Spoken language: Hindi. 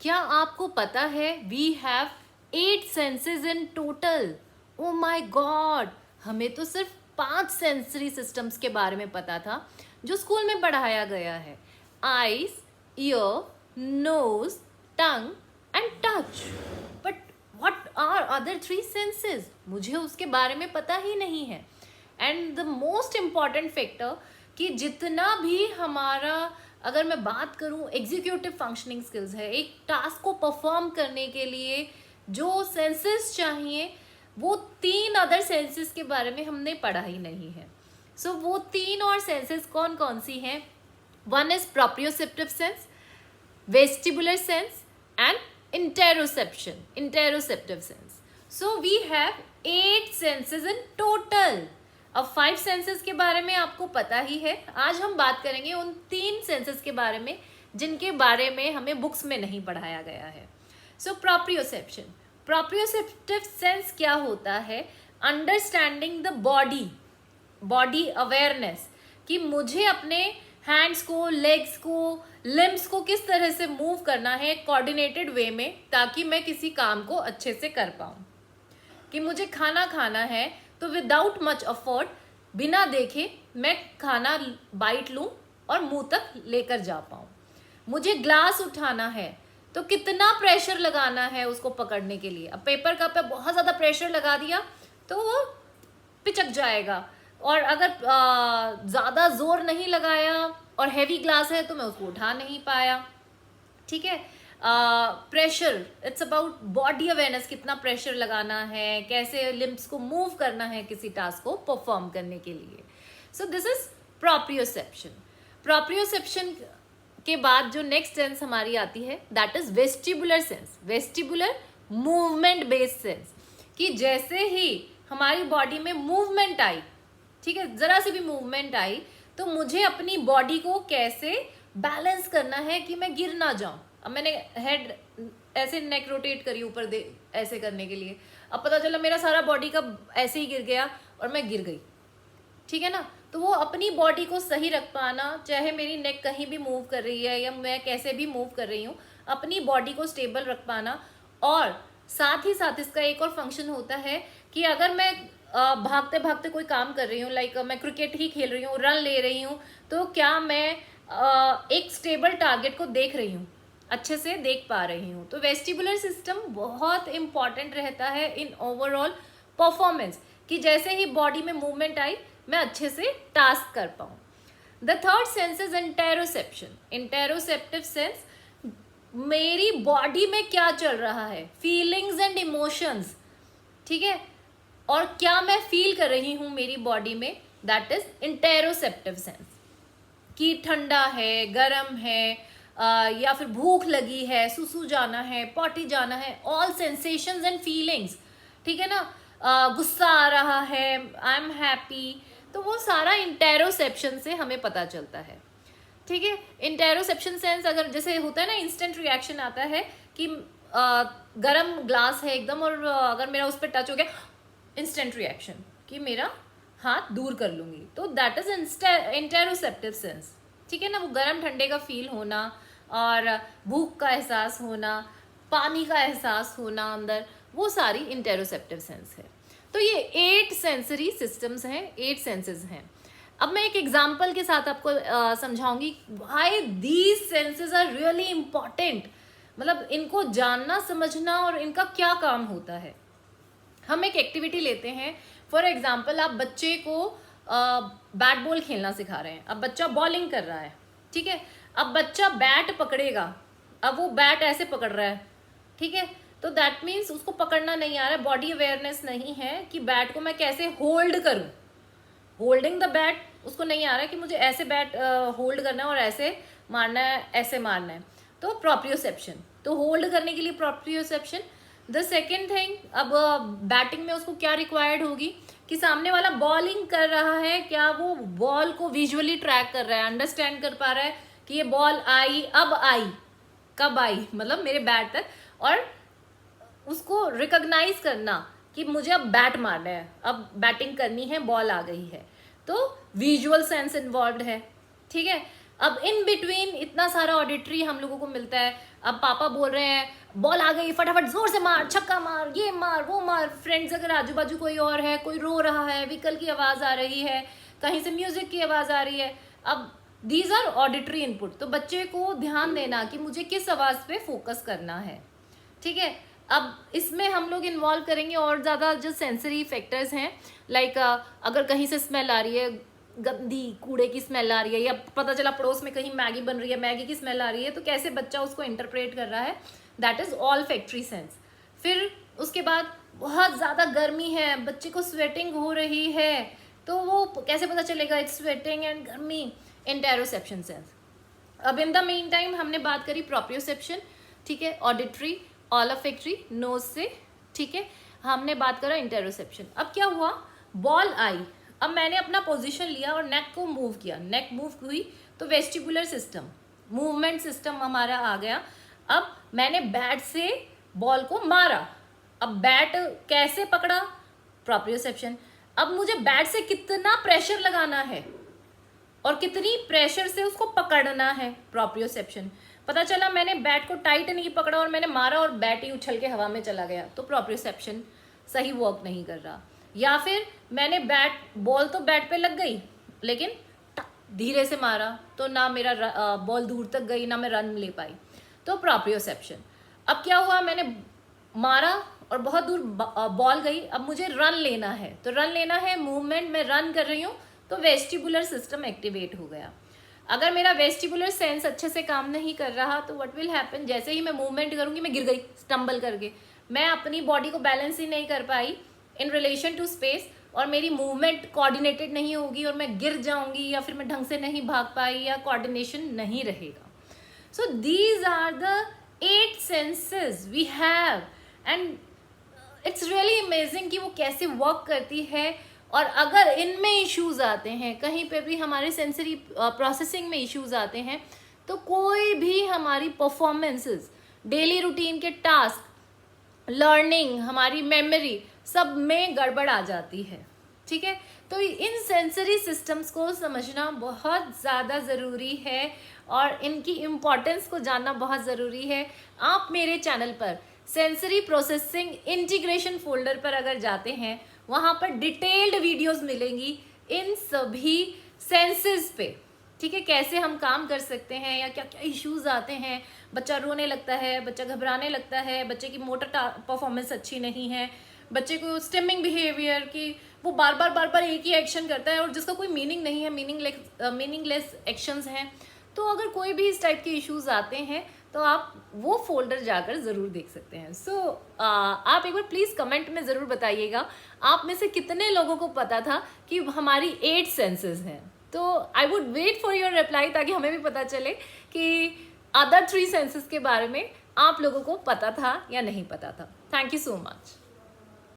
क्या आपको पता है we have 8 senses in total? Oh my god, हमें तो सिर्फ 5 सेंसरी सिस्टम्स के बारे में पता था जो स्कूल में पढ़ाया गया है। Eyes, ear, nose, tongue and touch. But what are other 3 senses? मुझे उसके बारे में पता ही नहीं है। And the most important factor कि जितना भी हमारा, अगर मैं बात करूं एग्जीक्यूटिव फंक्शनिंग स्किल्स है, एक टास्क को परफॉर्म करने के लिए जो सेंसेस चाहिए, वो 3 अदर सेंसेस के बारे में हमने पढ़ा ही नहीं है। सो वो 3 और सेंसेस कौन कौन सी हैं? One is proprioceptive sense, vestibular sense and interoceptive sense. So we have 8 senses in total. अब 5 सेंसेस के बारे में आपको पता ही है। आज हम बात करेंगे उन 3 सेंसेस के बारे में जिनके बारे में हमें बुक्स में नहीं पढ़ाया गया है। सो प्रोप्रियोसेप्शन, प्रोप्रियोसेप्टिव सेंस क्या होता है? Understanding the body, body awareness, कि मुझे अपने हैंड्स को, लेग्स को, लिम्स को किस तरह से मूव करना है कोऑर्डिनेटेड वे में, ताकि मैं किसी काम को अच्छे से कर पाऊँ। कि मुझे खाना खाना है तो विदाउट मच एफर्ट, बिना देखे मैं खाना बाइट लूँ और मुंह तक लेकर जा पाऊँ। मुझे ग्लास उठाना है तो कितना प्रेशर लगाना है उसको पकड़ने के लिए। अब पेपर कप पे बहुत ज़्यादा प्रेशर लगा दिया तो वो पिचक जाएगा, और अगर ज़्यादा जोर नहीं लगाया और हैवी ग्लास है तो मैं उसको उठा नहीं पाया। ठीक है, pressure, it's about body awareness, कितना प्रेशर लगाना है, कैसे लिम्स को मूव करना है किसी टास्क को परफॉर्म करने के लिए। So this is proprioception. Proprioception के बाद जो नेक्स्ट सेंस हमारी आती है that is vestibular sense. Vestibular movement based sense, कि जैसे ही हमारी बॉडी में मूवमेंट आई, ठीक है, जरा सी भी मूवमेंट आई, तो मुझे अपनी बॉडी को कैसे बैलेंस करना है कि मैं गिर ना जाऊं। अब मैंने हेड ऐसे नेक रोटेट करी ऊपर दे ऐसे करने के लिए, अब पता चला मेरा सारा बॉडी का ऐसे ही गिर गया और मैं गिर गई। ठीक है ना, तो वो अपनी बॉडी को सही रख पाना, चाहे मेरी नेक कहीं भी मूव कर रही है या मैं कैसे भी मूव कर रही हूँ, अपनी बॉडी को स्टेबल रख पाना। और साथ ही साथ इसका एक और फंक्शन होता है कि अगर मैं भागते भागते कोई काम कर रही हूँ, लाइक मैं क्रिकेट ही खेल रही हूँ, रन ले रही हूँ, तो क्या मैं एक स्टेबल टारगेट को देख रही हूँ, अच्छे से देख पा रही हूँ। तो वेस्टिबुलर सिस्टम बहुत इंपॉर्टेंट रहता है इन ओवरऑल परफॉर्मेंस, कि जैसे ही बॉडी में मूवमेंट आई मैं अच्छे से टास्क कर पाऊँ। The third sense is interoception. Interoceptive sense, मेरी बॉडी में क्या चल रहा है, फीलिंग्स एंड इमोशंस, ठीक है, और क्या मैं फील कर रही हूँ मेरी बॉडी में, दैट इज इंटेरोसेप्टिव सेंस। कि ठंडा है, गर्म है, या फिर भूख लगी है, सुसु जाना है, पॉटी जाना है, ऑल सेंसेशंस एंड फीलिंग्स, ठीक है ना, गुस्सा आ रहा है, आई एम हैप्पी, तो वो सारा इंटेरोसेप्शन से हमें पता चलता है। ठीक है, इंटेरोसेप्शन सेंस, अगर जैसे होता है ना इंस्टेंट रिएक्शन आता है कि गरम ग्लास है एकदम और अगर मेरा उस पर टच हो गया, इंस्टेंट रिएक्शन कि मेरा हाथ दूर कर लूंगी, तो दैट इज इंटेरोसेप्टिव सेंस। ठीक है ना, वो गर्म ठंडे का फील होना और भूख का एहसास होना, पानी का एहसास होना अंदर, वो सारी इंटेरोसेप्टिव सेंस है। तो ये 8 सेंसरी सिस्टम्स हैं, 8 सेंसेस हैं। अब मैं एक एग्जाम्पल के साथ आपको समझाऊंगी why these senses are really important, मतलब इनको जानना समझना और इनका क्या काम होता है। हम एक एक्टिविटी लेते हैं, फॉर एग्जाम्पल आप बच्चे को बैट बॉल खेलना सिखा रहे हैं। अब बच्चा बॉलिंग कर रहा है, ठीक है, अब बच्चा बैट पकड़ेगा, अब वो बैट ऐसे पकड़ रहा है, ठीक है, तो दैट मीन्स उसको पकड़ना नहीं आ रहा है, बॉडी अवेयरनेस नहीं है कि बैट को मैं कैसे होल्ड करूं, होल्डिंग द बैट उसको नहीं आ रहा है कि मुझे ऐसे बैट होल्ड करना है और ऐसे मारना है, ऐसे मारना है, तो प्रोप्रियोसेप्शन, तो होल्ड करने के लिए प्रोप्रियोसेप्शन। द सेकेंड थिंग, अब बैटिंग में उसको क्या रिक्वायर्ड होगी कि सामने वाला बॉलिंग कर रहा है, क्या वो बॉल को विजुअली ट्रैक कर रहा है, अंडरस्टैंड कर पा रहा है कि ये बॉल आई, अब आई, कब आई, मतलब मेरे बैट तक, और उसको रिकॉग्नाइज करना कि मुझे अब बैट मारना है, अब बैटिंग करनी है, बॉल आ गई है, तो विजुअल सेंस इन्वॉल्व है। ठीक है, अब इन बिटवीन इतना सारा ऑडिटरी हम लोगों को मिलता है। अब पापा बोल रहे हैं बॉल आ गई, फटाफट जोर से मार, छक्का मार, ये मार, वो मार। फ्रेंड्स अगर आजू बाजू कोई और है, कोई रो रहा है, व्हीकल की आवाज़ आ रही है, कहीं से म्यूजिक की आवाज़ आ रही है। अब दीज आर ऑडिटरी इनपुट। तो बच्चे को ध्यान देना कि मुझे किस आवाज़ पे फोकस करना है, ठीक है। अब इसमें हम लोग इन्वॉल्व करेंगे और ज़्यादा जो सेंसरी फैक्टर्स हैं, लाइक अगर कहीं से स्मेल आ रही है, गंदी कूड़े की स्मेल आ रही है, या पता चला पड़ोस में कहीं मैगी बन रही है, मैगी की स्मेल आ रही है, तो कैसे बच्चा उसको इंटरप्रेट कर रहा है, that is all factory sense. फिर उसके बाद बहुत ज़्यादा गर्मी है, बच्चे को स्वेटिंग हो रही है, तो वो कैसे पता चलेगा इट्स स्वेटिंग एंड गर्मी, इंटेरोसेप्शन सेंस। अब इन द मीन टाइम हमने बात करी प्रोप्रियोसेप्शन, ठीक है, ऑडिटरी, ऑलफैक्टरी, नोज से, ठीक है, हमने बात करा इंटेरोसेप्शन। अब क्या हुआ, बॉल आई, अब मैंने अपना पोजीशन लिया और नेक को मूव किया, नेक मूव हुई तो वेस्टिबुलर सिस्टम, मूवमेंट सिस्टम हमारा आ गया। अब मैंने बैट से बॉल को मारा, अब बैट कैसे पकड़ा, प्रोप्रियोसेप्शन। अब मुझे बैट से कितना प्रेशर लगाना है और कितनी प्रेशर से उसको पकड़ना है, प्रोप्रियोसेप्शन। पता चला मैंने बैट को टाइट नहीं पकड़ा और मैंने मारा और बैट ही उछल के हवा में चला गया, तो प्रोप्रियोसेप्शन सही वर्क नहीं कर रहा। या फिर मैंने बॉल तो बैट पे लग गई लेकिन धीरे से मारा, तो ना मेरा बॉल दूर तक गई, ना मैं रन ले पाई, तो प्रोप्रियोसेप्शन। अब क्या हुआ, मैंने मारा और बहुत दूर बॉल गई, अब मुझे रन लेना है, तो रन लेना है, मूवमेंट में रन कर रही हूँ, तो वेस्टिबुलर सिस्टम एक्टिवेट हो गया। अगर मेरा वेस्टिबुलर सेंस अच्छे से काम नहीं कर रहा तो व्हाट विल हैपन, जैसे ही मैं मूवमेंट करूंगी मैं गिर गई स्टम्बल करके, मैं अपनी बॉडी को बैलेंस ही नहीं कर पाई इन रिलेशन टू स्पेस, और मेरी मूवमेंट कोऑर्डिनेटेड नहीं होगी और मैं गिर जाऊंगी, या फिर मैं ढंग से नहीं भाग पाई, या कोऑर्डिनेशन नहीं रहेगा। So these are the 8 senses we have, and it's really amazing कि वो कैसे वर्क करती है। और अगर इनमें इश्यूज आते हैं, कहीं पे भी हमारे सेंसरी प्रोसेसिंग में इश्यूज आते हैं, तो कोई भी हमारी परफॉर्मेंसेस, डेली रूटीन के टास्क, लर्निंग, हमारी मेमोरी, सब में गड़बड़ आ जाती है, ठीक है। तो इन सेंसरी सिस्टम्स को समझना बहुत ज़्यादा ज़रूरी है और इनकी इम्पोर्टेंस को जानना बहुत ज़रूरी है। आप मेरे चैनल पर सेंसरी प्रोसेसिंग इंटीग्रेशन फोल्डर पर अगर जाते हैं, वहाँ पर डिटेल्ड वीडियोस मिलेंगी इन सभी सेंसेस पे, ठीक है, कैसे हम काम कर सकते हैं या क्या क्या इश्यूज आते हैं। बच्चा रोने लगता है, बच्चा घबराने लगता है, बच्चे की मोटर परफॉर्मेंस अच्छी नहीं है, बच्चे को स्टिमिंग बिहेवियर की वो बार बार एक ही एक्शन करता है और जिसका कोई मीनिंग नहीं है, मीनिंगलेस एक्शंस हैं। तो अगर कोई भी इस टाइप के इश्यूज आते हैं तो आप वो फोल्डर जाकर ज़रूर देख सकते हैं। सो आप एक बार प्लीज़ कमेंट में ज़रूर बताइएगा आप में से कितने लोगों को पता था कि हमारी 8 सेंसेस हैं। तो I would wait for your reply, ताकि हमें भी पता चले कि अदर 3 सेंसेस के बारे में आप लोगों को पता था या नहीं पता था। Thank you so much.